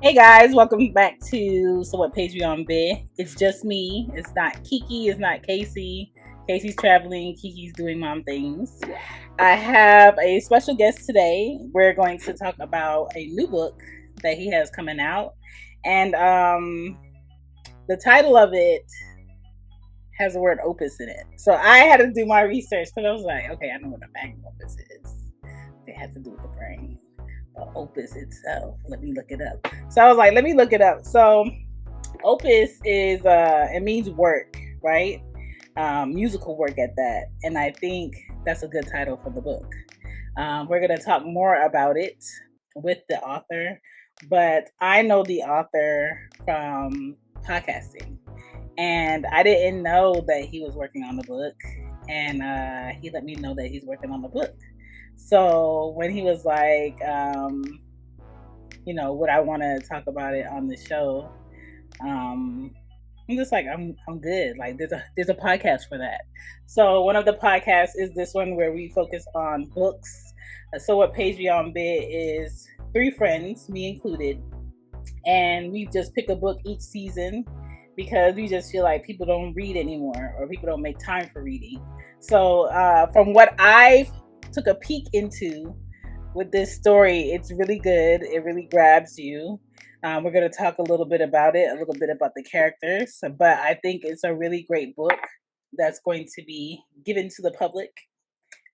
Hey guys, welcome back to So What Page We On Bed. It's just me. It's not Kiki. It's not Casey. Casey's traveling. Kiki's doing mom things. I have a special guest today. We're going to talk about a new book that he has coming out, and the title of it has the word opus in it. So I had to do my research because I was like, okay, I know what a magnum opus is. It has to do with the brain. Opus itself. Let me look it up. So I was like, let me look it up. So opus is it means work, right? Musical work at that. And I think that's a good title for the book. We're gonna talk more about it with the author, but I know the author from podcasting. And I didn't know that he was working on the book. And he let me know that he's working on the book. So when he was like, would I want to talk about it on the show? I'm just like, I'm good. Like there's a podcast for that. So one of the podcasts is this one where we focus on books. So what page we on bed is three friends, me included, and we just pick a book each season because we just feel like people don't read anymore or people don't make time for reading. So from what I took a peek into with this story, it's really good. It really grabs you. We're going to talk a little bit about it, a little bit about the characters, but I think it's a really great book that's going to be given to the public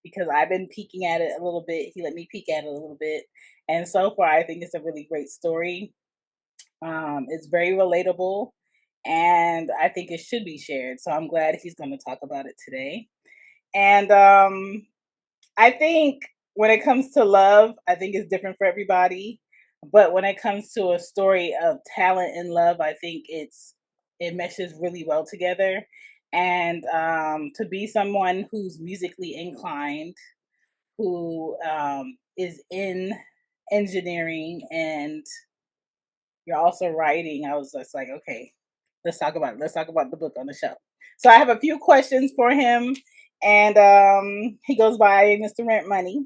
because I've been peeking at it a little bit. He let me peek at it a little bit. And so far, I think it's a really great story. It's very relatable, and I think it should be shared. So I'm glad he's going to talk about it today. And I think when it comes to love, I think it's different for everybody. But when it comes to a story of talent and love, I think it meshes really well together. And to be someone who's musically inclined, who is in engineering, and you're also writing, I was just like, okay, let's talk about it. Let's talk about the book on the show. So I have a few questions for him, and he goes by Mr. Rentmoney.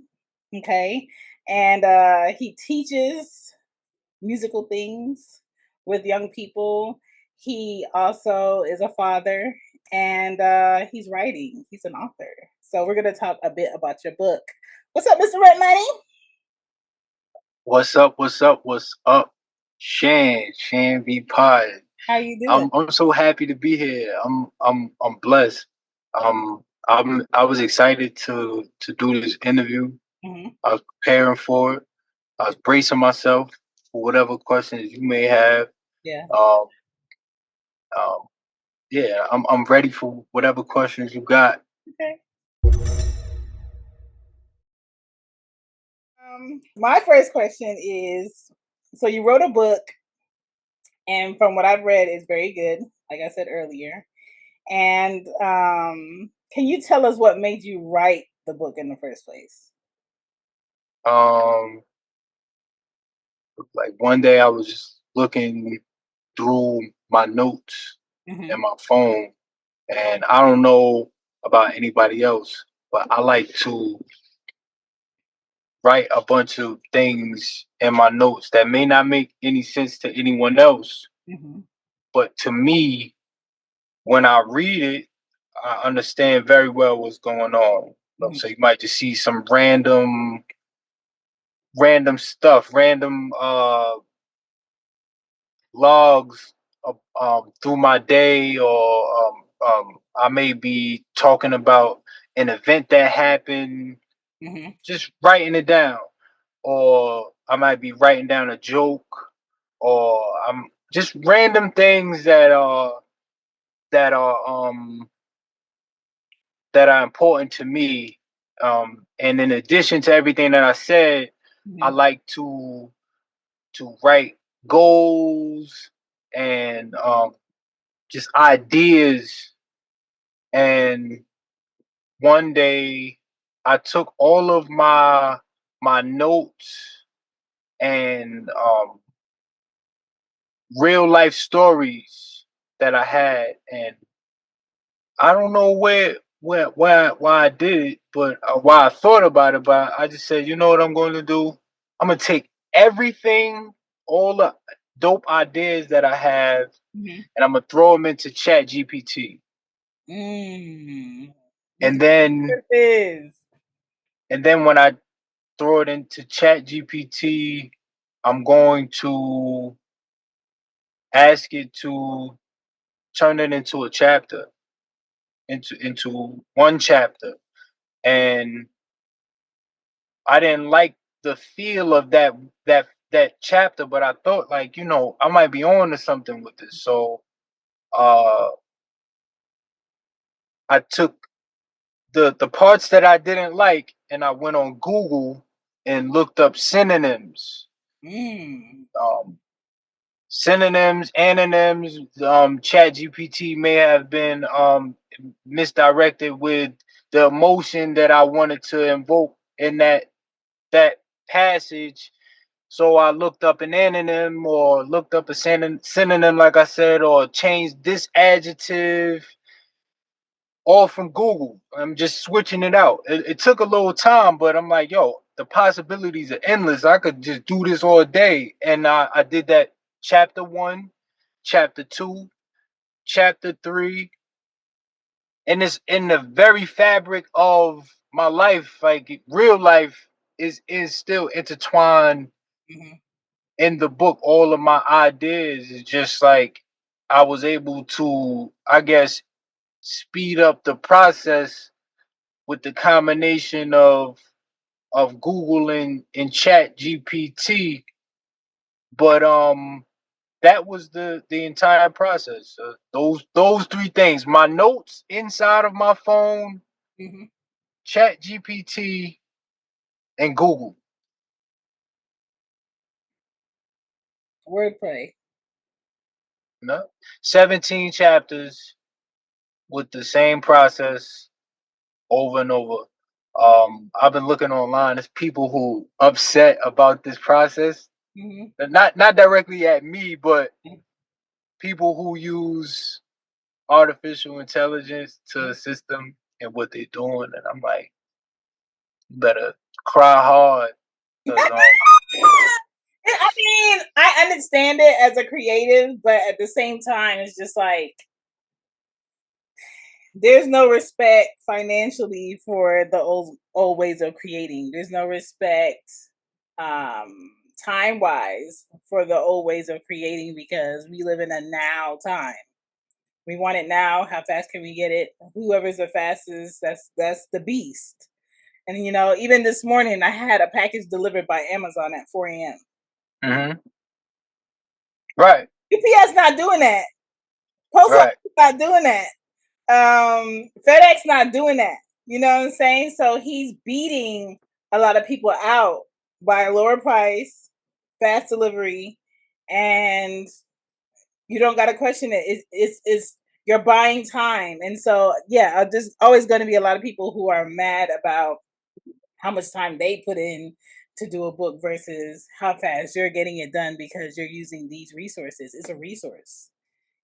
Okay, and he teaches musical things with young people. He also is a father, and he's writing. He's an author. So we're gonna talk a bit about your book. What's up, Mr. Rentmoney? What's up? What's up? What's up? Shan V Pod. How you doing? I'm so happy to be here. I'm blessed. I was excited to do this interview. Mm-hmm. I was preparing for it. I was bracing myself for whatever questions you may have. Yeah. Um, um, yeah, I'm ready for whatever questions you got. Okay. My first question is, so you wrote a book, and from what I've read, it's very good, like I said earlier. And can you tell us what made you write the book in the first place? Um, like one day I was just looking through my notes Mm-hmm. in my phone. And I don't know about anybody else, but I like to write a bunch of things in my notes that may not make any sense to anyone else. Mm-hmm. But to me, when I read it, I understand very well what's going on. Mm-hmm. So you might just see some random stuff, random logs through my day, or I may be talking about an event that happened, Mm-hmm. just writing it down, or I might be writing down a joke, or I'm just random things that are um that are important to me. And in addition to everything that I said, I Mm-hmm. like to write goals and just ideas. And one day I took all of my notes and real life stories that I had, and I don't know why I did it, but why I thought about it. But I just said, you know what I'm going to do? I'm gonna take everything, all dope ideas that I have, Mm-hmm. and I'm gonna throw them into Chat GPT. Mm. And then Is. when I throw it into Chat GPT, I'm going to ask it to turn it into a chapter, into one chapter. And I didn't like the feel of that chapter, but I thought, like, I might be on to something with this. So uh I took the parts that I didn't like, and I went on Google and looked up synonyms. Mm. Um Synonyms, antonyms. Chat GPT may have been misdirected with the emotion that I wanted to invoke in that passage. So I looked up an antonym, or looked up a synonym, like I said, or changed this adjective, all from Google. I'm just switching it out. It took a little time, but I'm like, yo, the possibilities are endless. I could just do this all day. And I did that. Chapter 1, chapter 2, chapter 3. And it's in the very fabric of my life. Like, real life is still intertwined Mm-hmm. in the book. All of my ideas is just like I was able to, I guess, speed up the process with the combination of Google and Chat GPT. But that was the entire process. Those three things: my notes inside of my phone, Mm-hmm. Chat GPT, and Google. Wordplay. You know? 17 chapters with the same process over and over. I've been looking online. There's people who upset about this process. Mm-hmm. Not directly at me, but people who use artificial intelligence to assist them in what they're doing. And I'm like, you better cry hard, because I mean, I understand it as a creative, but at the same time, it's just like there's no respect financially for the old ways of creating. There's no respect time wise for the old ways of creating, because we live in a now time. We want it now. How fast can we get it? Whoever's the fastest, that's the beast. And even this morning, I had a package delivered by Amazon at 4 a.m. hmm right, UPS not doing that. Post right, office not doing that. FedEx not doing that. You know what I'm saying? So he's beating a lot of people out by a lower price, fast delivery, and you don't got to question it. It's you're buying time. And so yeah, there's always going to be a lot of people who are mad about how much time they put in to do a book versus how fast you're getting it done because you're using these resources. It's a resource.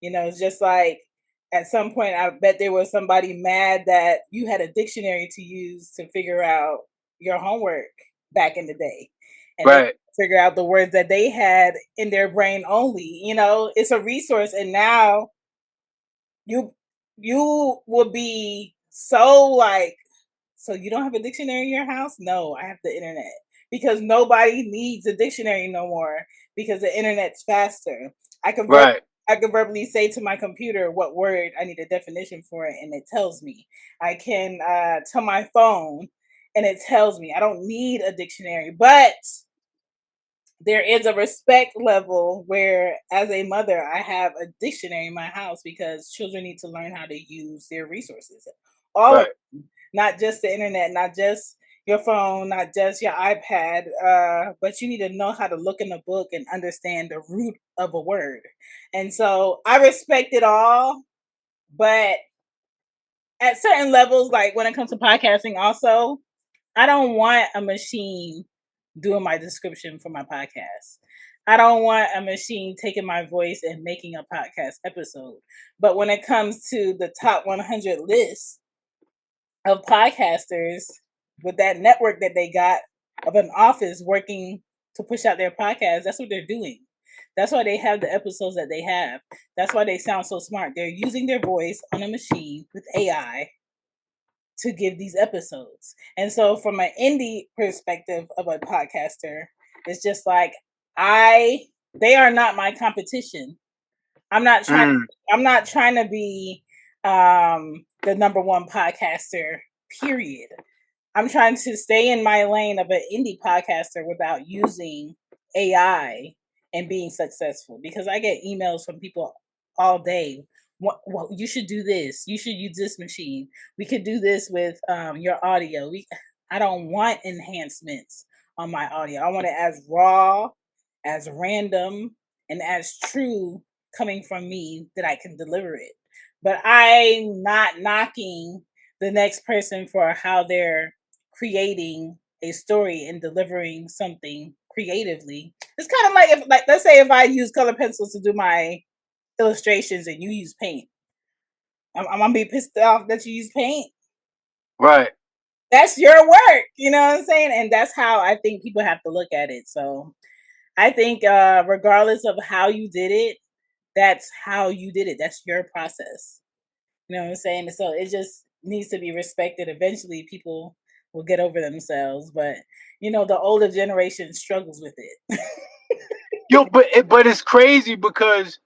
It's just like at some point, I bet there was somebody mad that you had a dictionary to use to figure out your homework back in the day. And they right, figure out the words that they had in their brain only. It's a resource. And now you you will be so like, so you don't have a dictionary in your house? No, I have the internet. Because nobody needs a dictionary no more because the internet's faster. I can right, I can verbally say to my computer what word I need a definition for it, and it tells me. I can tell my phone, and it tells me. I don't need a dictionary, but there is a respect level where, as a mother, I have a dictionary in my house because children need to learn how to use their resources. All of right, them, not just the internet, not just your phone, not just your iPad, but you need to know how to look in a book and understand the root of a word. And so I respect it all, but at certain levels, like when it comes to podcasting, also, I don't want a machine doing my description for my podcast. I don't want a machine taking my voice and making a podcast episode. But when it comes to the top 100 list of podcasters with that network that they got of an office working to push out their podcast, that's what they're doing. That's why they have the episodes that they have. That's why they sound so smart. They're using their voice on a machine with AI to give these episodes. And so from an indie perspective of a podcaster, it's just like they are not my competition. I'm not trying Mm. I'm not trying to be the number one podcaster, period. I'm trying to stay in my lane of an indie podcaster without using AI and being successful, because I get emails from people all day. What you should do this. You should use this machine. We could do this with your audio. I don't want enhancements on my audio. I want it as raw, as random, and as true coming from me that I can deliver it. But I'm not knocking the next person for how they're creating a story and delivering something creatively. It's kind of like, if, like, let's say if I use color pencils to do my illustrations and you use paint, I'm gonna be pissed off that you use paint. Right. That's your work, you know what I'm saying? And that's how I think people have to look at it. So I think, regardless of how you did it, that's how you did it. That's your process. You know what I'm saying? So it just needs to be respected. Eventually, people will get over themselves, but the older generation struggles with it. Yo, but it's crazy because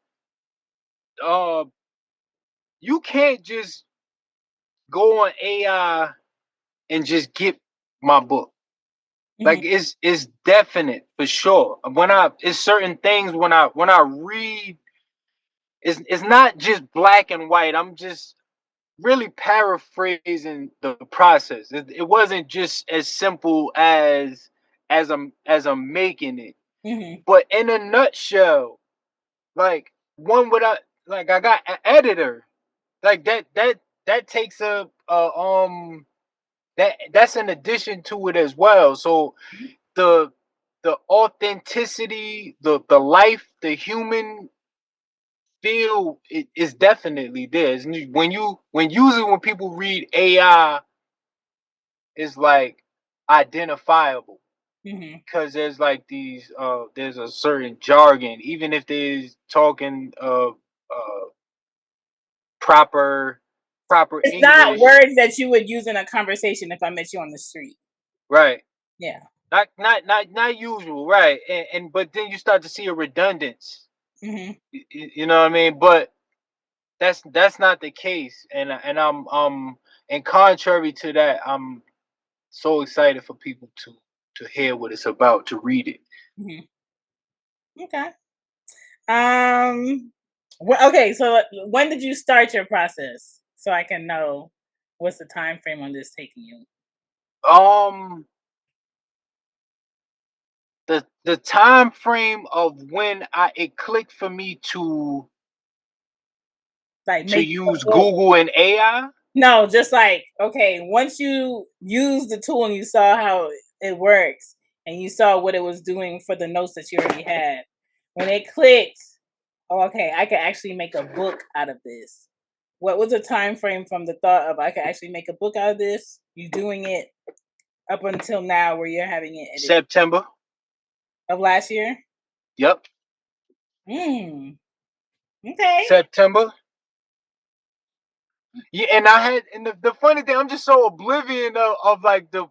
uh you can't just go on AI and just get my book. Mhm, Like it's definite for sure. It's certain things when I read, it's not just black and white. I'm just really paraphrasing the process. It wasn't just as simple as I'm making it. mhm, But in a nutshell, like one without like I got an editor. Like that takes that's an addition to it as well. So the the authenticity, the life, the human feel is definitely there. When people read AI, it's like identifiable mhm. because there's like there's a certain jargon, even if there's talking proper proper It's not English, words that you would use in a conversation if I met you on the street. right? Yeah. Not usual, right? And but then you start to see a redundance. Mhm, You know what I mean? But that's not the case, and contrary to that, I'm so excited for people to hear what it's about, to read it. mhm. Okay. Um. Okay. So when did you start your process, so I can know what's the time frame on this taking you? Um, the time frame of when it clicked for me Like to make a use book. Google and AI. No, just like, okay, once you use the tool and you saw how it works and you saw what it was doing for the notes that you already had, when it clicked, oh, okay, I could actually make a book out of this. What was the time frame from the thought of I could actually make a book out of this, you doing it, up until now where you're having it edited? September. Of last year? Yep. Hmm. Okay. September. Yeah, and the funny thing, I'm just so oblivion of like the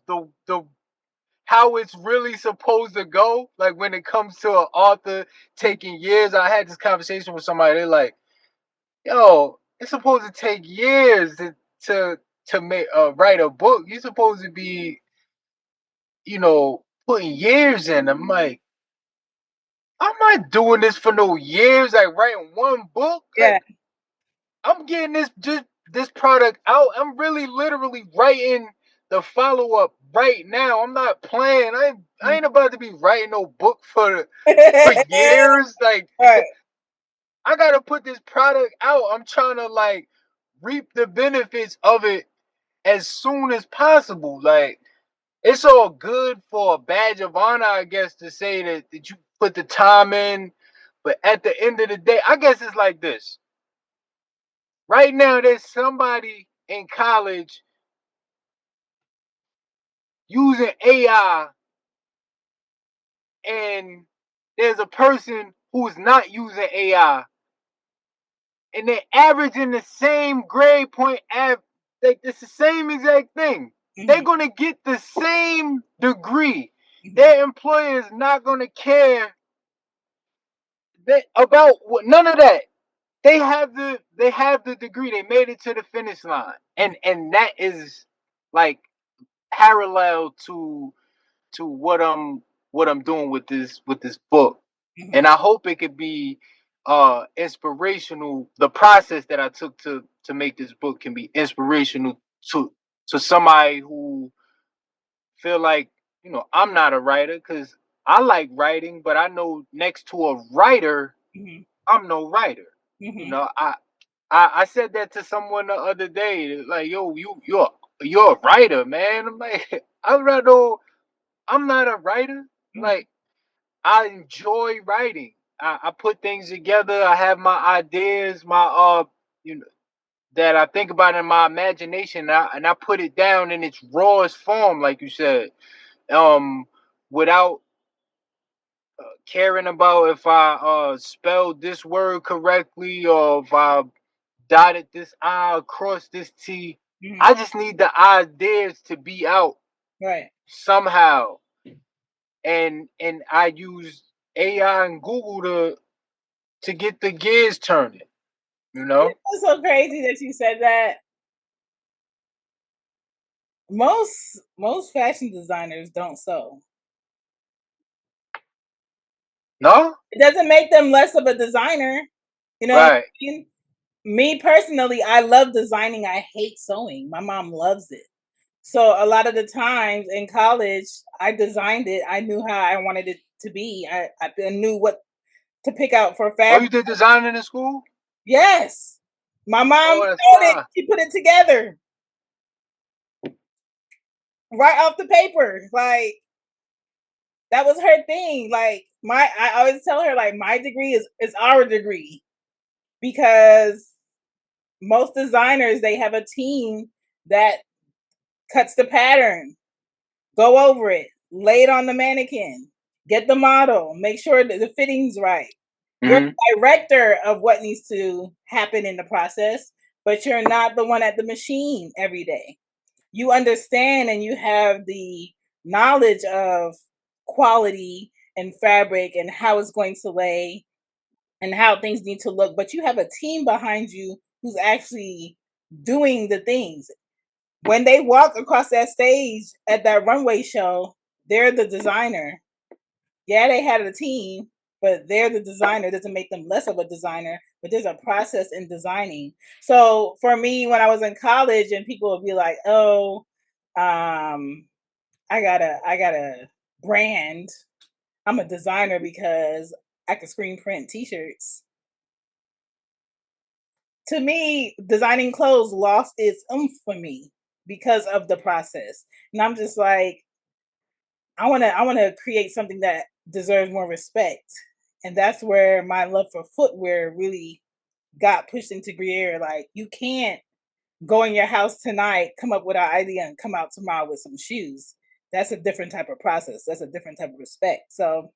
how it's really supposed to go. Like when it comes to an author taking years. I had this conversation with somebody. They're like, "Yo, it's supposed to take years to to make write a book. You're supposed to be, putting years in." I'm like, I'm not doing this for no years. Like writing one book. Yeah. Like I'm getting this product out. I'm really literally writing the follow up right now. I'm not playing. I ain't about to be writing no book for years. Like Right. I gotta put this product out. I'm trying to like reap the benefits of it as soon as possible. Like it's all good for a badge of honor, I guess, to say that you put the time in. But at the end of the day, I guess it's like this. Right now, there's somebody in college using AI, and there's a person who's not using AI, and they're averaging the same grade point, like it's the same exact thing. They're gonna get the same degree. Their employer is not gonna care about none of that. They have the degree. They made it to the finish line, and that is like parallel to what I'm doing with this book. And I hope it could be inspirational. The process that I took to make this book can be inspirational to somebody who feel like, I'm not a writer, because I like writing, but I know next to a writer, I'm no writer. I said that to someone the other day, like, yo, you're a writer, man. I'm like, I'm not a writer. Like, I enjoy writing. I put things together. I have my ideas, my you know, that I think about in my imagination, and I put it down in its rawest form, like you said, without caring about if I spelled this word correctly, or if I dotted this I across this T. I just need the ideas to be out somehow, and I use AI and Google to get the gears turning. It's so crazy that you said that. Most fashion designers don't sew. No, it doesn't make them less of a designer. You know what I mean? Me personally, I love designing. I hate sewing. My mom loves it. So a lot of the times in college, I designed it. I knew how I wanted it to be. I knew what to pick out for Oh, fabric. you did designing in school? Yes. My mom Oh, that's sewed it. fine. She put it together right off the paper. Like, that was her thing. Like, I always tell her, like, my degree is our degree, because most designers, they have a team that cuts the pattern, go over it, lay it on the mannequin, get the model, make sure that the fitting's right. You're the director of what needs to happen in the process, but you're not the one at the machine every day. You understand and you have the knowledge of quality and fabric and how it's going to lay and how things need to look, but you have a team behind you who's actually doing the things. When they walk across that stage at that runway show, they're the designer. Yeah, they had a team, but they're the designer. It doesn't make them less of a designer, but there's a process in designing. So for me, when I was in college and people would be like, oh, I got a brand. I'm a designer because I can screen print t-shirts. To me, designing clothes lost its oomph for me because of the process. And I'm just like, I wanna create something that deserves more respect. And that's where my love for footwear really got pushed into gear. Like, you can't go in your house tonight, come up with an idea, and come out tomorrow with some shoes. That's a different type of process. That's a different type of respect. So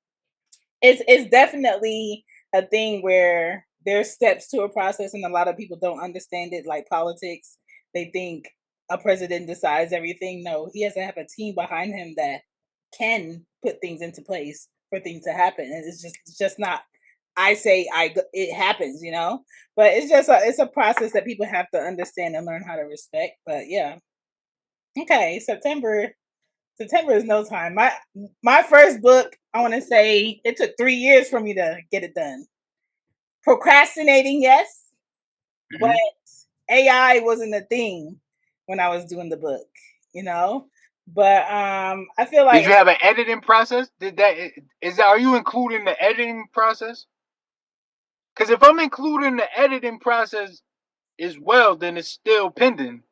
it's definitely a thing where there's steps to a process, and a lot of people don't understand it. Like politics, they think a president decides everything. No, he has to have a team behind him that can put things into place for things to happen. And it's just not, I say it happens, but it's a process that people have to understand and learn how to respect. But yeah. Okay, September is no time. My first book, I want to say it took 3 years for me to get it done. Procrastinating, yes, but AI wasn't a thing when I was doing the book, you know. But I feel Did like, you have an editing process? Are you including the editing process? Because if I'm including the editing process as well, then it's still pending.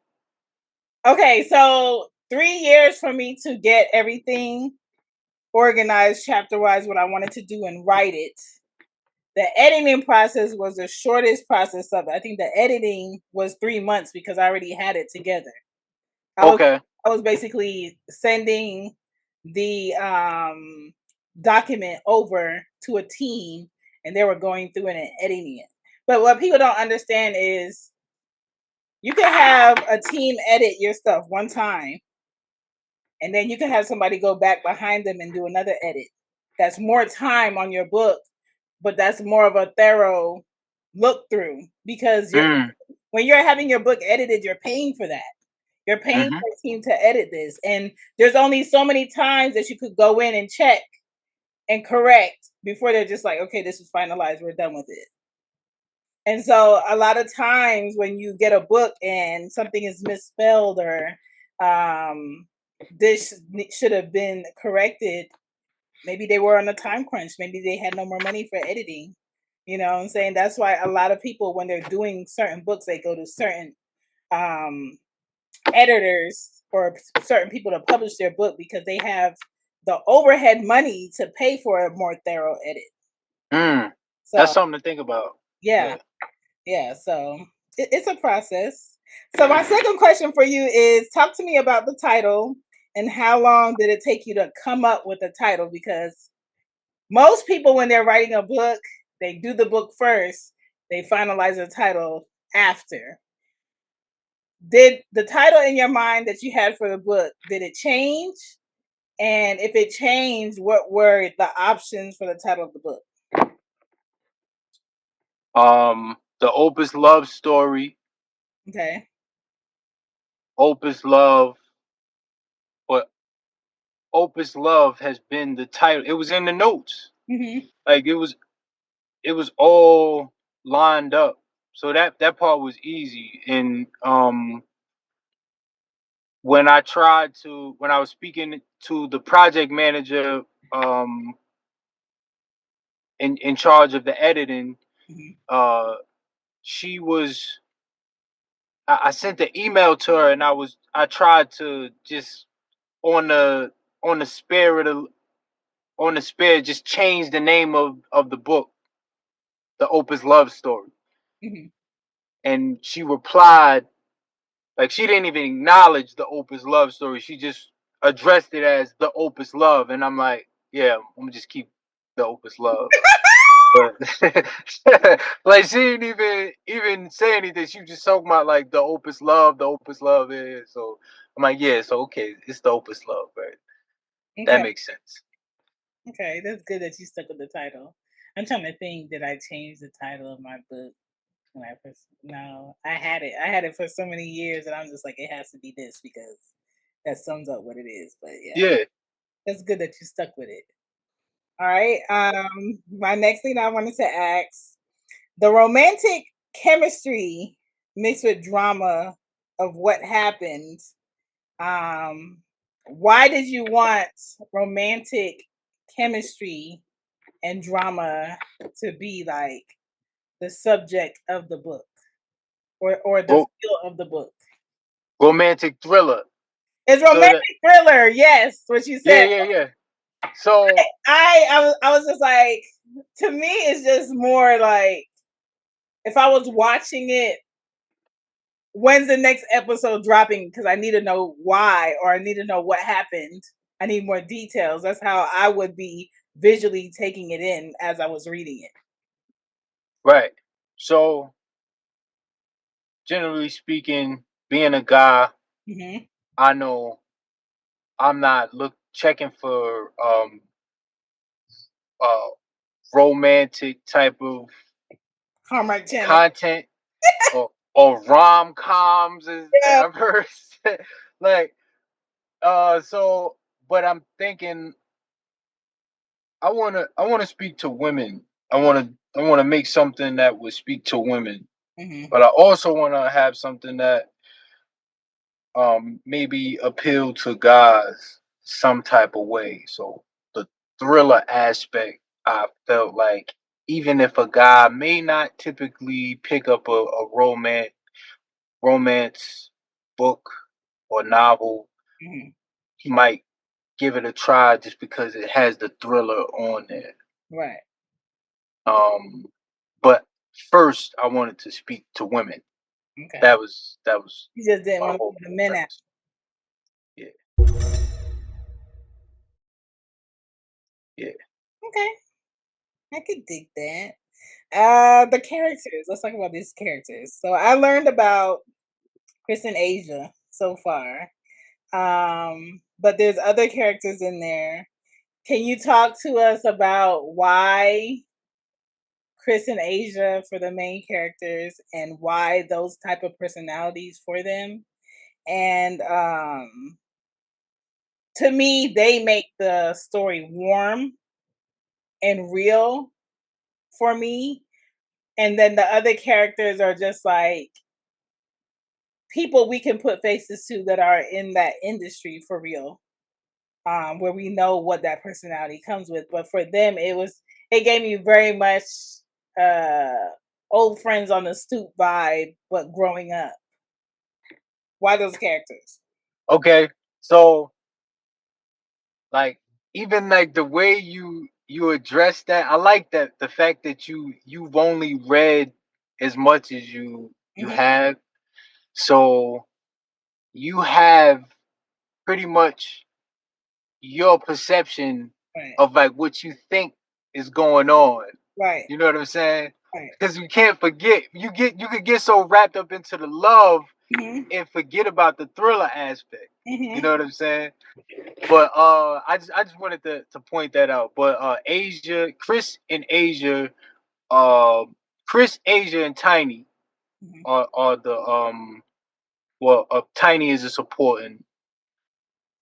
okay, so 3 years for me to get everything organized chapter wise, what I wanted to do and write it. The editing process was the shortest process of it. I think the editing was 3 months because I already had it together. Okay. I was basically sending the document over to a team, and they were going through it and editing it. But what people don't understand is you can have a team edit your stuff one time, and then you can have somebody go back behind them and do another edit. That's more time on your book, but that's more of a thorough look through, because when you're having your book edited, you're paying for that. You're paying for a team to edit this, and there's only so many times that you could go in and check and correct before they're just like, okay, this is finalized, we're done with it. And so a lot of times when you get a book and something is misspelled, or this should have been corrected, maybe they were on a time crunch, maybe they had no more money for editing. You know what I'm saying? That's why a lot of people, when they're doing certain books, they go to certain editors or certain people to publish their book, because they have the overhead money to pay for a more thorough edit. So that's something to think about. Yeah. So it's a process. So my second question for you is, talk to me about the title, and how long did it take you to come up with the title? Because most people, when they're writing a book, they do the book first, they finalize the title after. Did the title in your mind that you had for the book, did it change? And if it changed, what were the options for the title of the book? The Opus Love story. Okay. Opus Love, but Opus Love has been the title. It was in the notes. Like it was all lined up. So that part was easy. And when I was speaking to the project manager in charge of the editing, she was I sent the email to her, and I tried to just on the spare just change the name of the book, the Opus Love story. And she replied, like, she didn't even acknowledge the Opus Love story. She just addressed it as the Opus Love. And I'm like, yeah, I'm gonna just keep the Opus Love. But like, she didn't even say anything. She was just talking about like the Opus Love, yeah. So I'm like, yeah, so okay, it's the Opus Love, right? Okay. That makes sense. Okay, that's good that you stuck with the title. I'm trying to think, did I change the title of my book when I first? No, I had it. I had it for so many years, and I'm just like, it has to be this, because that sums up what it is. But yeah, that's good that you stuck with it. All right. My next thing I wanted to ask, the romantic chemistry mixed with drama of what happened. Why did you want romantic chemistry and drama to be like the subject of the book, or the feel of the book? Romantic thriller. It's romantic thriller, yes, what you said. Yeah. So I was just like, to me, it's just more like, if I was watching it, when's the next episode dropping? Because I need to know why, or I need to know what happened. I need more details. That's how I would be visually taking it in as I was reading it. Right. So, generally speaking, being a guy, I know I'm not checking for romantic type of content or rom-coms, as I've heard. Like, so, but I'm thinking I wanna speak to women. I wanna make something that would speak to women. But I also wanna have something that maybe appeal to guys some type of way. So the thriller aspect, I felt like, even if a guy may not typically pick up a romance book or novel, he might give it a try just because it has the thriller on there. Right. But first I wanted to speak to women. Okay. That was you just didn't want to put the men out. Yeah. Okay. I could dig that. The characters. Let's talk about these characters. So I learned about Chris and Asia so far. But there's other characters in there. Can you talk to us about why Chris and Asia for the main characters and why those type of personalities for them? And to me, they make the story warm and real for me. And then the other characters are just like people we can put faces to that are in that industry for real, where we know what that personality comes with. But for them, it gave me very much uh, old friends on the stoop vibe, but growing up. Why those characters? Okay, so like even like the way you address that, I like that the fact that you've only read as much as you Hmm. have, so you have pretty much your perception Right, of like what you think is going on. right, You know what I'm saying? right. Because you can't forget. You could get so wrapped up into the love Hmm. and forget about the thriller aspect. You Hmm. know what I'm saying? But I just wanted to point that out. But Asia, Chris and Asia, uh, Chris, Asia, and Tiny Hmm. are the well, Tiny is a supporting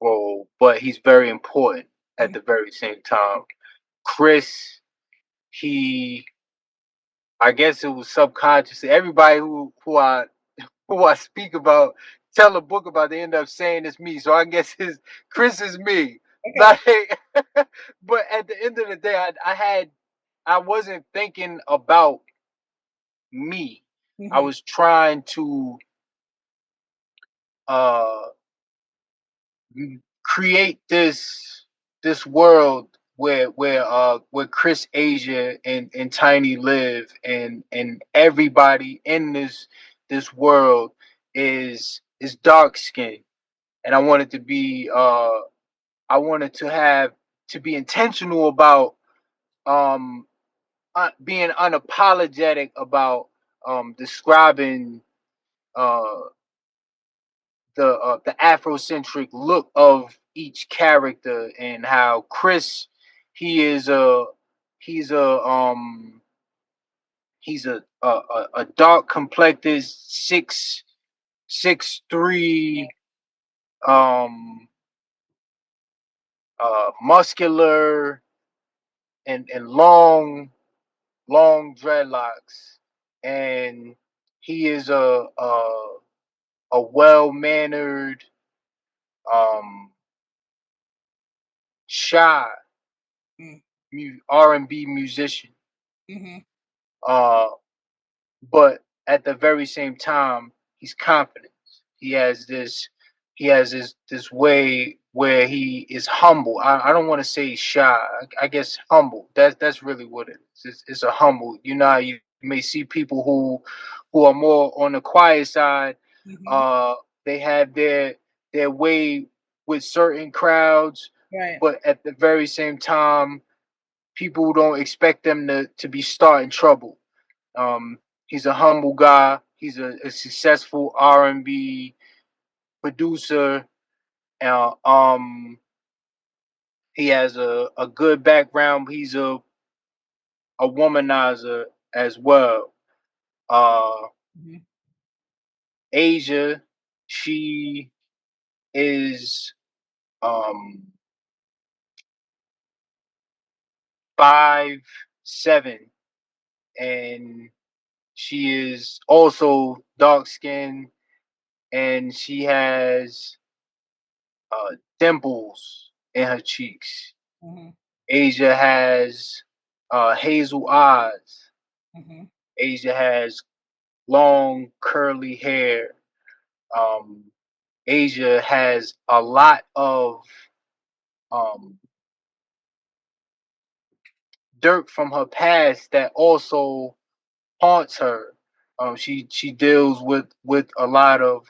role, but he's very important at Hmm. the very same time. Chris, he, I guess it was subconsciously. Everybody who I speak about, tell a book about, they end up saying it's me. So I guess his Chris is me. Okay. Like, but at the end of the day, I wasn't thinking about me. I Hmm. was trying to uh create this world where Chris, Asia, and Tiny live, and everybody in this world is dark skinned, and I wanted to have to be intentional about um being unapologetic about describing uh the Afrocentric look of each character, and how Chris, he is a he's a a dark complected 6'3", um muscular, and long dreadlocks, and he is a well mannered, um shy R&B musician. Hmm. Uh, but at the very same time, he's confident. He has this he has this way where he is humble. I don't want to say shy. I guess humble. That's really what it is. It's a humble. You know, how you may see people who are more on the quiet side. Hmm. Uh, they have their way with certain crowds, Right. but at the very same time, people don't expect them to be starting trouble. Um, he's a humble guy. He's a successful R&B producer. Uh, um, he has a good background. He's a womanizer as well. Uh, Hmm. Asia, she is um 5'7", and she is also dark skinned, and she has dimples in her cheeks. Hmm. Asia has hazel eyes. Hmm. Asia has long curly hair. Um, Asia has a lot of um, dirt from her past that also haunts her. She deals with a lot of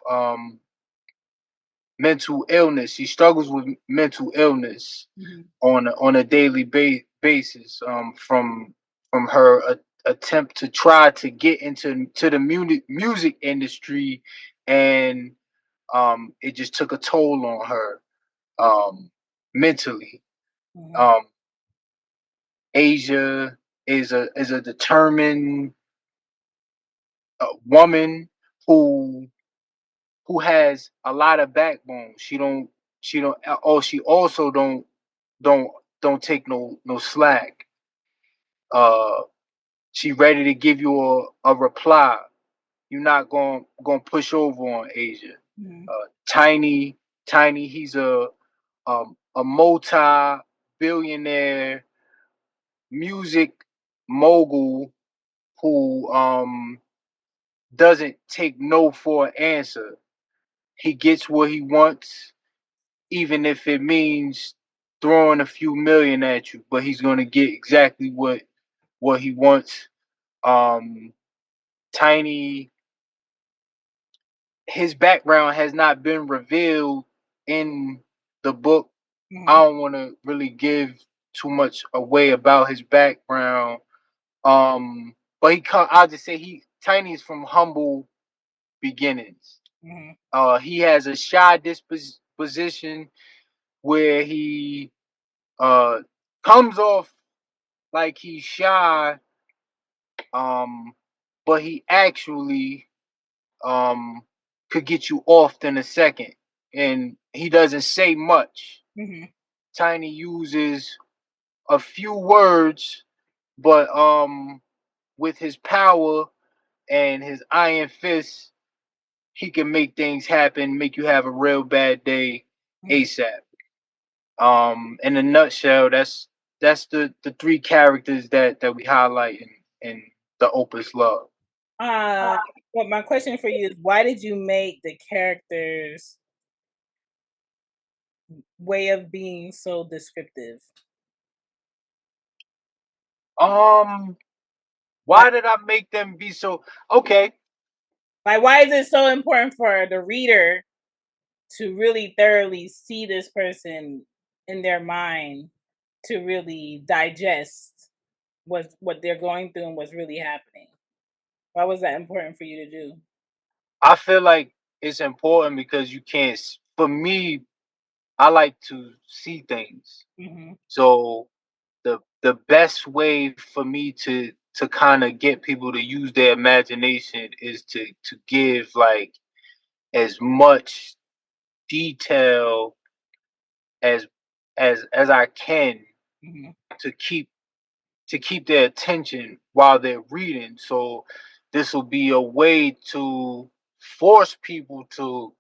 mental illness. She struggles with mental illness Hmm. on a daily basis. From from her attempt to try to get into the music industry, and it just took a toll on her mentally. Mm-hmm. Um, Asia is a determined woman who has a lot of backbone. She don't. Oh, she also don't don't take no slack. Uh, she ready to give you a reply. You're not going to push over on Asia. Mm-hmm. Tiny, Tiny, he's a multi billionaire music mogul who doesn't take no for an answer. He gets what he wants, even if it means throwing a few million at you, but he's gonna get exactly what he wants. Um, Tiny, his background has not been revealed in the book. I Mm-hmm. don't want to really give too much away about his background. But I'll just say he Tiny is from humble beginnings. Mm-hmm. He has a shy disposition where he uh comes off like he's shy, um, but he actually um could get you off in a second, and he doesn't say much. Mm-hmm. Tiny uses a few words, but with his power and his iron fist, he can make things happen, make you have a real bad day Mm-hmm. ASAP. In a nutshell, that's the three characters that we highlight in the Opus Love. Uh, but my question for you is, why did you make the characters' way of being so descriptive? Um, Why, why did I make them be so okay? like, why is it so important for the reader to really thoroughly see this person in their mind to really digest what they're going through and what's really happening? Why was that important for you to do? I feel like it's important because you can't. For me, I like to see things. Mm-hmm. So the best way for me to kind of get people to use their imagination is to give like as much detail as as I can Mm-hmm. to keep their attention while they're reading. So this will be a way to force people to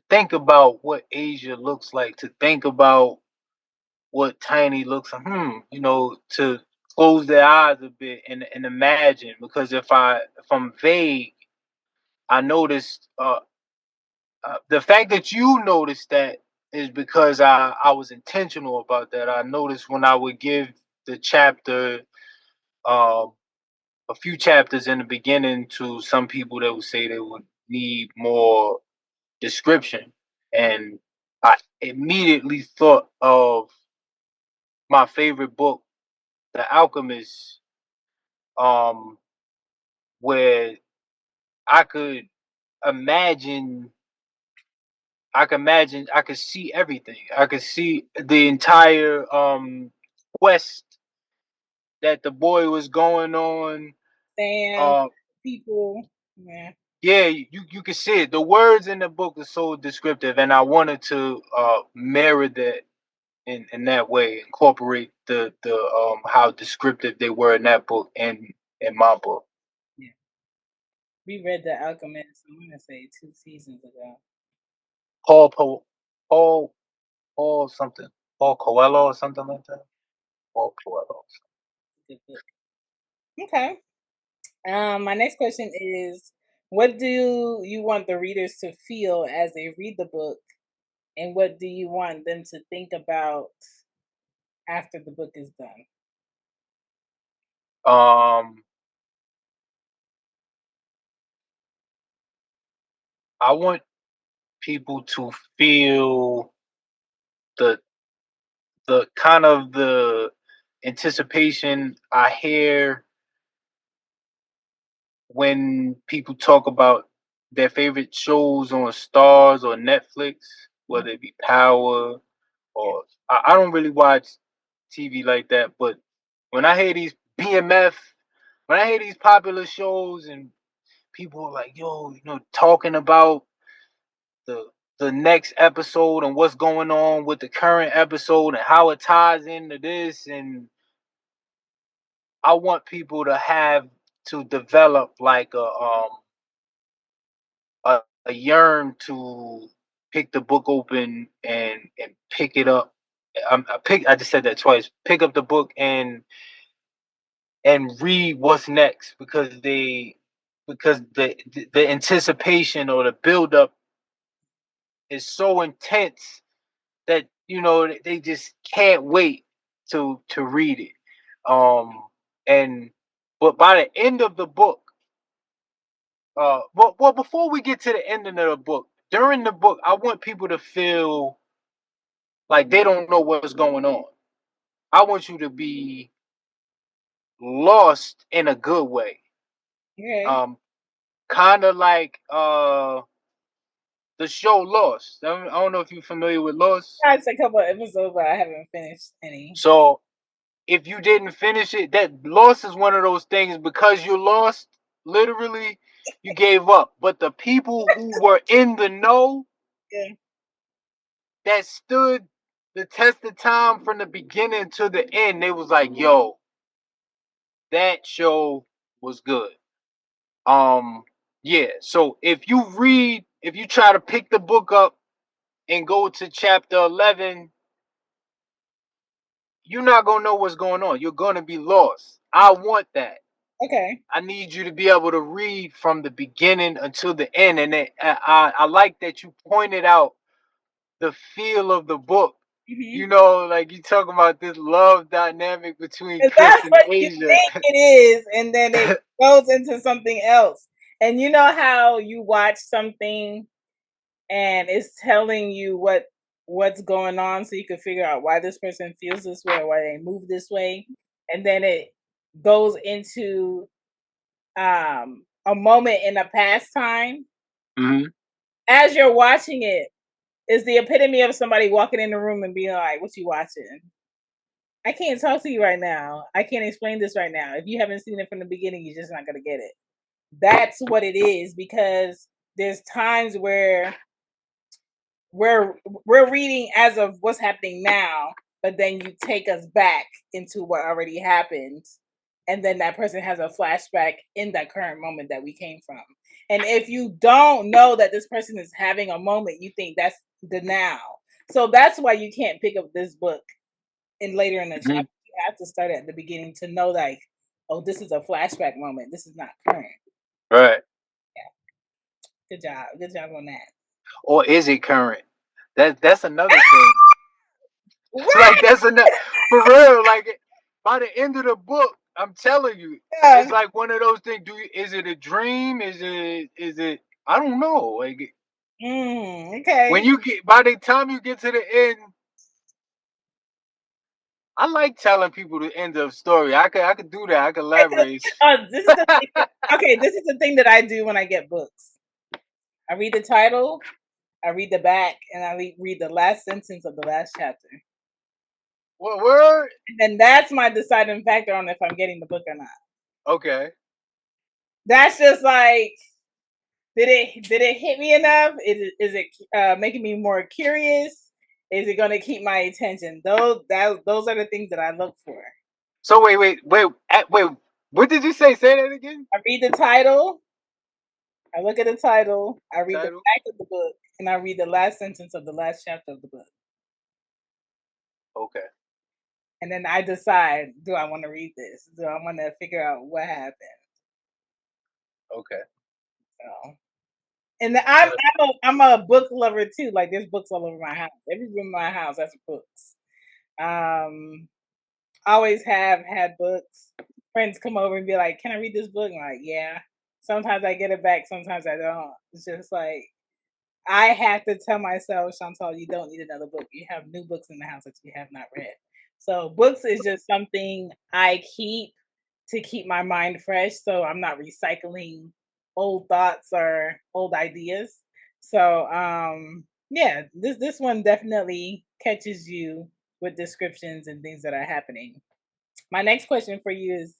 think about what Asia looks like, to think about what Tiny looks like. To close their eyes a bit and imagine. Because if I'm vague, I noticed the fact that you noticed that is because I was intentional about that. I noticed when I would give the chapter um, a few chapters in the beginning to some people that would say they would need more description, and I immediately thought of my favorite book, The Alchemist, um, where I could imagine I could see everything. I could see the entire quest that the boy was going on. Sam, Uh people, yeah, yeah, you can see it. The words in the book are so descriptive, and I wanted to mirror that in that way, incorporate the how descriptive they were in that book and in my book. yeah. We read The Alchemist, I'm gonna say 2 seasons ago. Paul po- Paul Paul something, Paul Coelho or something like that. Paul Coelho. Good book. Okay. My next question is, what do you want the readers to feel as they read the book, and what do you want them to think about after the book is done? Um, I want people to feel the the kind of the anticipation I hear when people talk about their favorite shows on Stars or Netflix, whether it be Power or I don't really watch TV like that, but when I hear these BMF, when I hear these popular shows and people are like, yo, talking about the the next episode and what's going on with the current episode and how it ties into this, and I want people to have to develop like a yearn to pick the book open and pick it up. I just said that twice. Pick up the book and read what's next, because the anticipation or the build up is so intense that they just can't wait to read it. And but by the end of the book, well, before we get to the ending of the book, during the book, I want people to feel like they don't know what's going on. I want you to be lost in a good way. Okay. Um, Kind of like the show Lost. I don't know if you're familiar with Lost. I watched a couple of episodes, but I haven't finished any. So if you didn't finish it, that loss is one of those things, because you lost, literally, you gave up. But the people who were in the know, Yeah. that stood the test of time from the beginning to the end, they was like, yo, that show was good. Yeah. So if you try to pick the book up and go to chapter 11, you're not gonna know what's going on. You're gonna be lost. I want that. Okay. I need you to be able to read from the beginning until the end. And I like that you pointed out the feel of the book. Mm-hmm. Like you talk about this love dynamic between Chris That's and what you Asia. think it is, and then it goes into something else. And you know how you watch something and it's telling you what's going on, so you can figure out why this person feels this way or why they move this way, and then it goes into a moment in a past time. Mm-hmm. As you're watching it, is the epitome of somebody walking in the room and being like, "What you watching? I can't talk to you right now. I can't explain this right now. If you haven't seen it from the beginning, you're just not gonna get it." That's what it is, because there's times where we're reading as of what's happening now, but then you take us back into what already happened, and then that person has a flashback in that current moment that we came from. And if you don't know that this person is having a moment, you think that's the now. So that's why you can't pick up this book and later in the chapter. Mm-hmm. You have to start at the beginning to know, like, oh, this is a flashback moment. This is not current. Right. Good job. Good job on that. Or is it current? That's another thing. What? Like that's enough for real. Like by the end of the book, I'm telling you, it's Yeah. like one of those things. Is it a dream? Is it? I don't know. Like when Okay. you get by the time you get to the end, I like telling people the end of the story. I could do that. I could elaborate. This is the thing okay, this is the thing that I do when I get books. I read the title, I read the back, and I read the last sentence of the last chapter. What word? And then that's my deciding factor on if I'm getting the book or not. Okay. That's just like, did it hit me enough? Is it making me more curious? Is it going to keep my attention? Those are the things that I look for. So wait. What did you say? Say that again. I read the title. I look at the title. I read the Title. back of the book, and I read the last sentence of the last chapter of the book. Okay. And then I decide: do I want to read this? Do I want to figure out what happened? Okay. So, and I'm a book lover too. Like, there's books all over my house. Every room in my house has books. Um, always have had books. Friends come over and be like, "Can I read this book?" I'm like, "Yeah." Sometimes I get it back. Sometimes I don't. It's just like, I have to tell myself, Chantal, you don't need another book. You have new books in the house that you have not read. So books is just something I keep to keep my mind fresh, so I'm not recycling old thoughts or old ideas. So yeah, this one definitely catches you with descriptions and things that are happening. My next question for you is,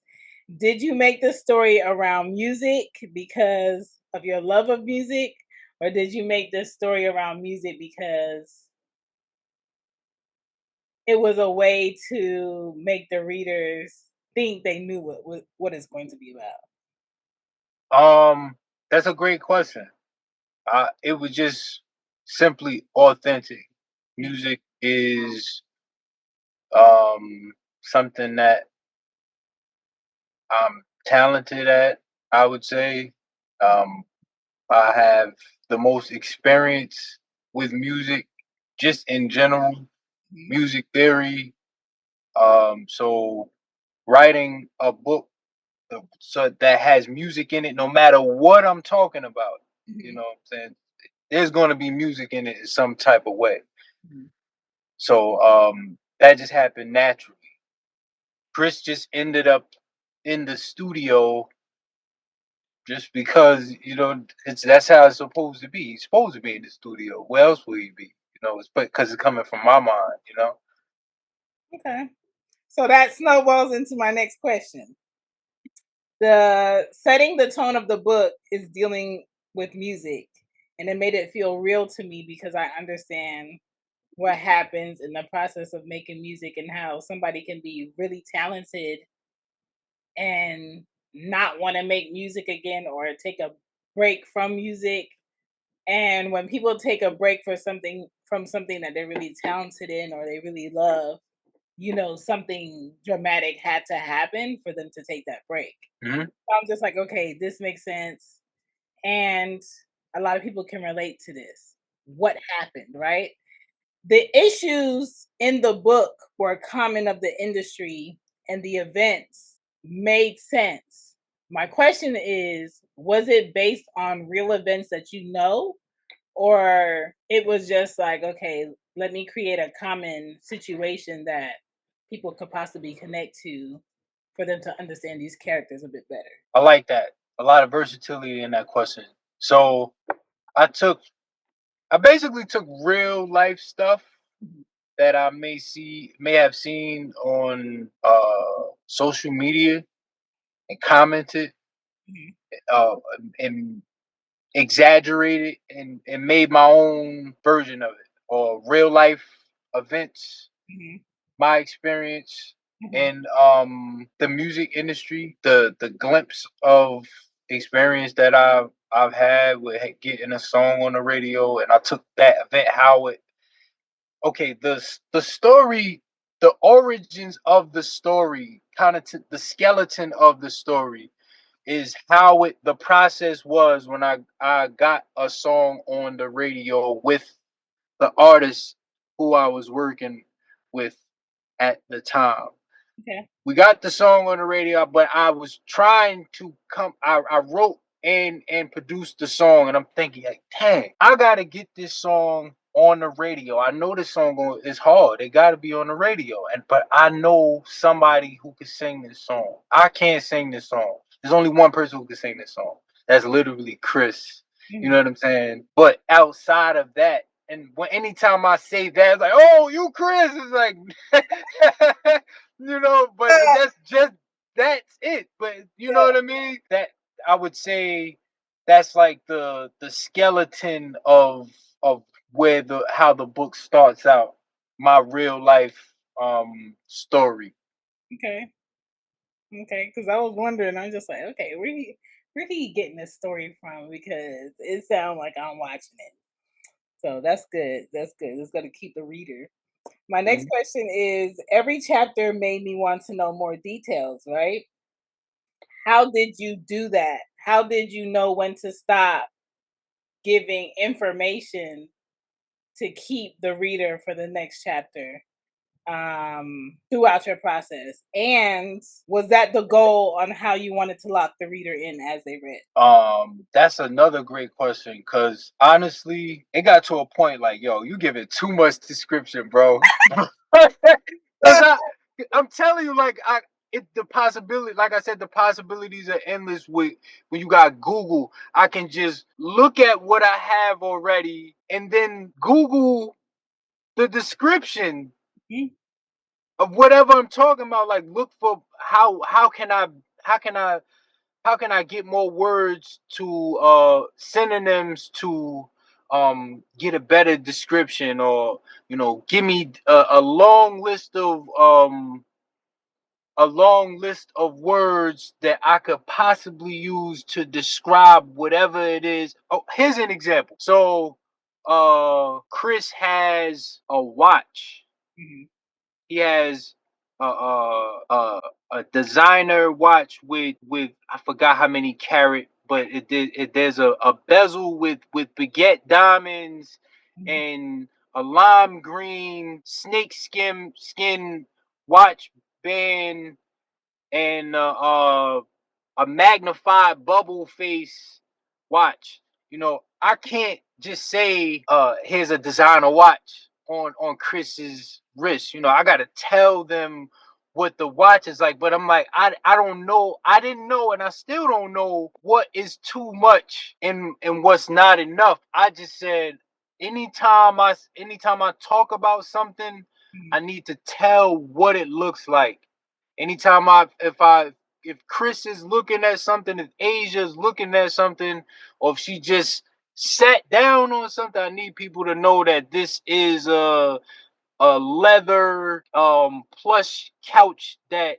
did you make the story around music because of your love of music, or did you make the story around music because it was a way to make the readers think they knew what it's going to be about? That's a great question. It was just simply authentic. Music is something that I'm talented at, I would say. Um, I have the most experience with music, just in general, Mhm, music theory. So writing a book so that has music in it, no matter what I'm talking about, you mhm, know what I'm saying? There's going to be music in it in some type of way. mhm. So that just happened naturally. Chris just ended up in the studio just because that's how it's supposed to be. He's supposed to be in the studio. Where else will he be? It's because it's coming from my mind. Okay. So that snowballs into my next question. The setting the tone of the book is dealing with music, and it made it feel real to me because I understand what happens in the process of making music and how somebody can be really talented and not want to make music again or take a break from music. And when people take a break for something from something that they're really talented in or they really love, something dramatic had to happen for them to take that break. Hmm. So I'm just like, okay, this makes sense. And a lot of people can relate to this. What happened, right? The issues in the book were common of the industry and the events made sense. My question is, was it based on real events that you know, or it was just like, okay, let me create a common situation that people could possibly connect to for them to understand these characters a bit better? I like that. A lot of versatility in that question. So I took, I basically took real life stuff Mhm, that I may have seen on social media and commented mhm, uh, and exaggerated and made my own version of it, or real life events, mhm, my experience mhm, in the music industry, the glimpse of experience that I've had with getting a song on the radio, and I took that event, how it okay, the story, the origins of the story, kind of the skeleton of the story is how the process was when I got a song on the radio with the artist who I was working with at the time. okay. We got the song on the radio, but I was trying to come. I wrote and produced the song, and I'm thinking, like, dang, I gotta get this song on the radio. I know this song is hard. It got to be on the radio, but I know somebody who can sing this song. I can't sing this song. There's only one person who can sing this song. That's literally Chris. You know Mhm. what I'm saying? But outside of that, and anytime I say that, it's like, oh, you Chris. It's like, but that's it. But you know what I mean? That I would say that's like the skeleton of where the how the book starts out. My real life story. Okay. Okay. Because I was wondering, I'm just like, okay, where he getting this story from? Because it sounds like I'm watching it. So that's good. That's good. It's going to keep the reader. My next Mhm. question is, every chapter made me want to know more details, right? How did you do that? How did you know when to stop giving information to keep the reader for the next chapter throughout your process? And was that the goal on how you wanted to lock the reader in as they read? That's another great question because honestly, it got to a point like, yo, you give it too much description, bro. Cause I'm telling you, like the possibility, like I said, the possibilities are endless. With when you got Google, I can just look at what I have already, and then Google the description of whatever I'm talking about. Like, look for how can I how can I how can I get more words to synonyms to get a better description, or give me a long list of words that I could possibly use to describe whatever it is. Oh, here's an example. So Chris has a watch. Mhm. He has a designer watch with I forgot how many carat, but there's a bezel with baguette diamonds Mhm. and a lime green snake skin watch band and a magnified bubble face watch. I can't just say here's a designer watch on Chris's wrist. I gotta tell them what the watch is like. But I'm like, I don't know. I didn't know, and I still don't know what is too much and what's not enough. I just said anytime I talk about something, I Mhm. need to tell what it looks like. Anytime if Chris is looking at something, if Asia's looking at something, or if she just sat down on something, I need people to know that this is a leather plush couch that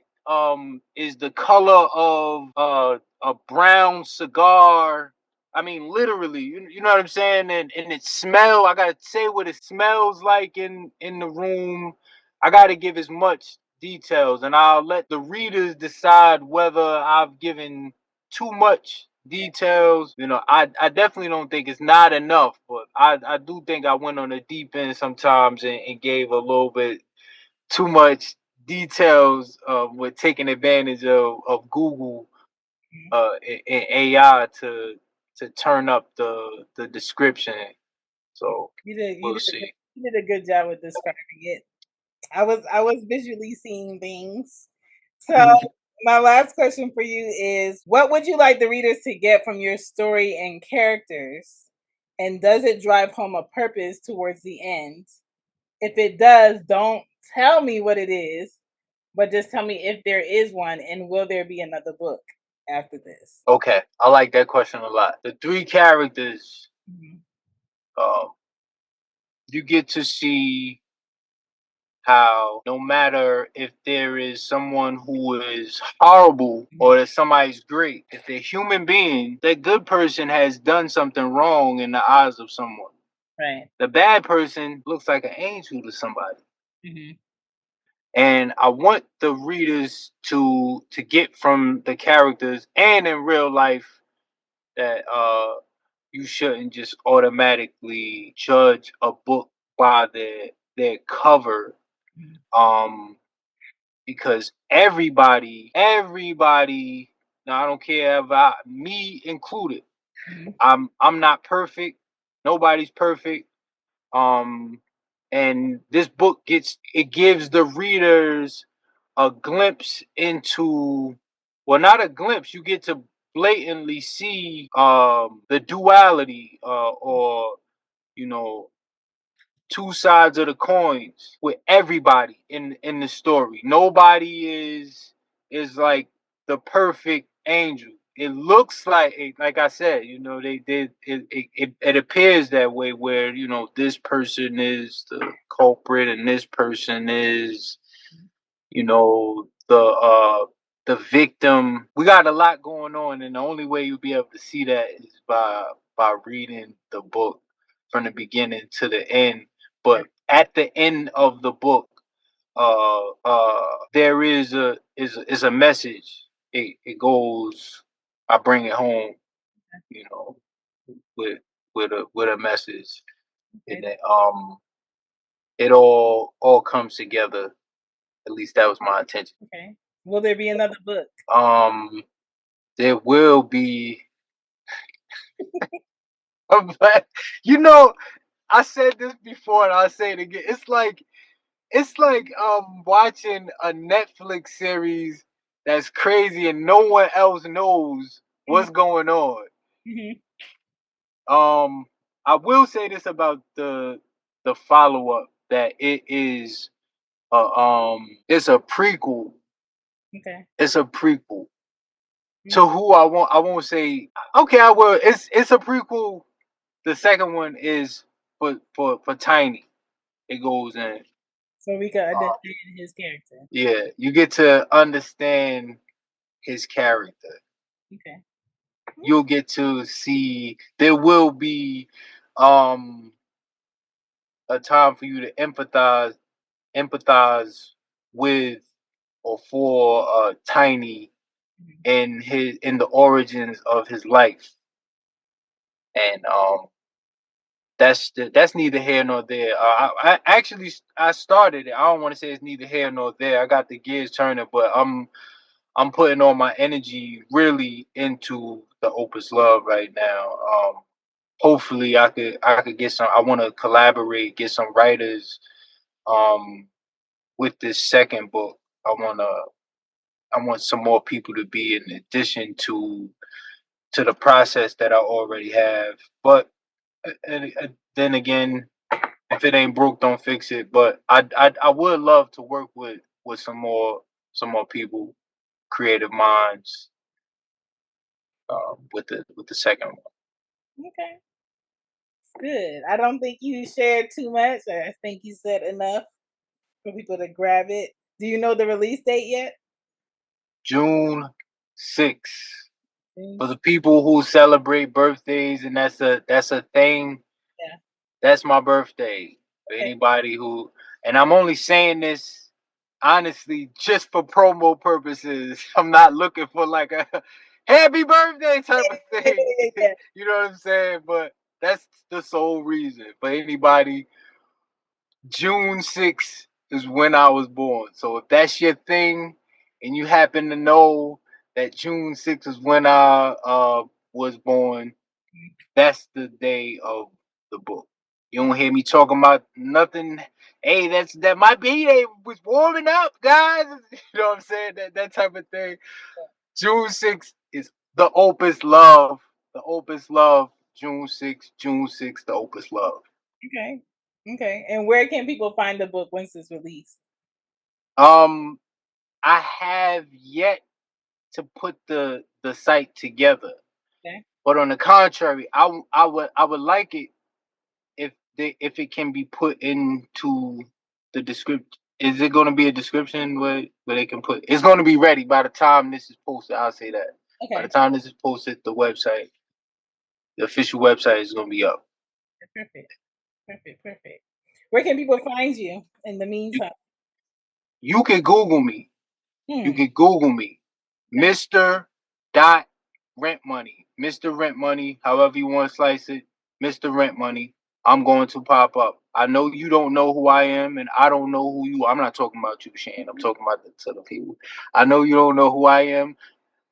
is the color of a brown cigar. I mean, literally, you know what I'm saying? And it smell. I gotta say what it smells like in the room. I gotta give as much details, and I'll let the readers decide whether I've given too much details. I definitely don't think it's not enough, but I do think I went on the deep end sometimes and gave a little bit too much details with taking advantage of Google and AI to turn up the description. So You did you we'll did a see. good, you did a good job with describing it. I was visually seeing things. So my last question for you is, what would you like the readers to get from your story and characters? And does it drive home a purpose towards the end? If it does, don't tell me what it is, but just tell me if there is one, and will there be another book after this? Okay, I like that question a lot. The three characters, Mhm. um, you get to see how no matter if there is someone who is horrible Mhm. or that somebody's great, if they're human beings, that good person has done something wrong in the eyes of someone. Right. The bad person looks like an angel to somebody. Mhm. And I want the readers to get from the characters and in real life that you shouldn't just automatically judge a book by their cover. Mhm. Um because everybody, now I don't care about me included. Mhm. I'm not perfect. Nobody's perfect. Um and this book gives the readers a glimpse into, well, not a glimpse, you get to blatantly see the duality, or you know two sides of the coins with everybody in the story. Nobody is like the perfect angel. It looks like I said, they did it appears that way, where this person is the culprit and this person is the victim. We got a lot going on, and the only way you'll be able to see that is by reading the book from the beginning to the end. But at the end of the book, there is a message. It goes. I bring it home, you know, with with a message, and Okay. it all comes together. At least that was my intention. Okay. Will there be another book? Um, there will be, but you know, I said this before and I'll say it again. It's like it's like watching a Netflix series that's crazy and no one else knows what's going on. Mm-hmm. I will say this about the follow up that it is it's a prequel. Okay. It's a prequel Mm-hmm. to who I won't say okay, I will. It's a prequel. The second one is for Tiny. It goes in. So we could Uh, understand his character. yeah, you get to understand his character. Okay. You'll get to see there will be um a time for you to empathize with or for Tiny Mm-hmm. in the origins of his life. And that's neither here nor there. I actually I started it. I don't want to say it's neither here nor there. I got the gears turning, but I'm putting all my energy really into the Opus Love right now. Hopefully I could get some. I want to collaborate, get some writers um with this second book. I want some more people to be in addition to the process that I already have. But then again, if it ain't broke, don't fix it. But I would love to work with some more people, creative minds, with the second one. Okay. Good. I don't think you shared too much. I think you said enough for people to grab it. Do you know the release date yet? June 6th. For Yes. the people who celebrate birthdays, and that's a thing. Yeah. That's my birthday. For Okay. anybody who, and I'm only saying this honestly just for promo purposes. I'm not looking for like a happy birthday type of thing. Yeah. You know what I'm saying? But that's the sole reason. For anybody, June 6th is when I was born. So if that's your thing and you happen to know that June 6th is when I was born, that's the day of the book. You don't hear me talking about nothing. Hey, that my birthday was warming up, guys. You know what I'm saying? That type of thing. June 6th is the Opus Love. The Opus Love. June 6th. June 6th. The Opus Love. Okay. Okay. And where can people find the book once it's released? Um, I have yet to put the site together, Okay. but on the contrary, I would like it if it can be put into the description. Is it going to be a description where they can put? It's going to be ready by the time this is posted. I'll say that. By the Okay. time this is posted, the official website is going to be up. Perfect. Perfect. Perfect. Where can people find you in the You, meantime? you can Google me. You Hmm. can Google me, Okay. Mister Dot Rent Money, Mister Rent Money. However you want to slice it, Mister Rent Money. I'm going to pop up. I know you don't know who I am, and I don't know who you. I'm not talking about you, Shane. I'm talking about to the people. I know you don't know who I am.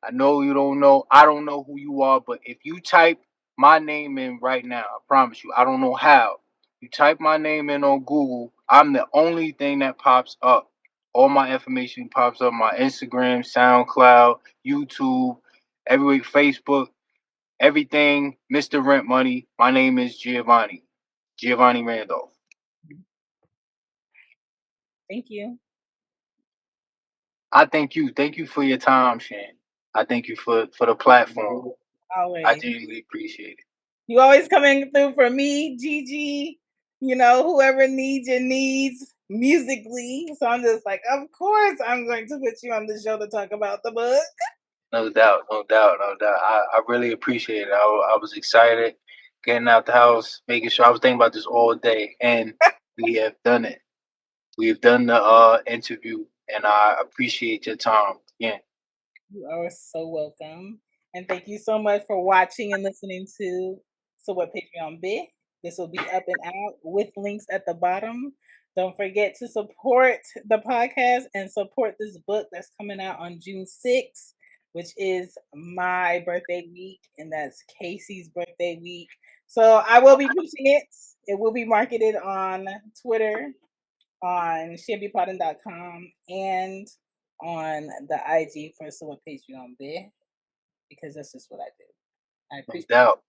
I know you don't know. I don't know who you are, but if you type my name in right now, I promise you, I don't know how. You type my name in on Google, I'm the only thing that pops up. All my information pops up, my Instagram, SoundCloud, YouTube, everywhere, Facebook, everything, Mr. Rent Money. My name is Giovanni Randolph. Thank you. I thank you. Thank you for your time, Shane. I thank you for the platform. I Always. genuinely appreciate it. You always coming through for me, Gigi, whoever needs your needs musically. So I'm just like, of course I'm going to put you on the show to talk about the book. No doubt, no doubt, no doubt. I really appreciate it. I was excited getting out the house, making sure I was thinking about this all day, and we have done it. We have done the interview, and I appreciate your time again. You are so welcome. And thank you so much for watching and listening to So What Patreon Bit. This will be up and out with links at the bottom. Don't forget to support the podcast and support this book that's coming out on June 6th, which is my birthday week, and that's Casey's birthday week. So I will be pushing it. It will be marketed on Twitter, on shambypotting.com and on the IG for So What Patreon Bit, because that's just what I do. I No appreciate doubt.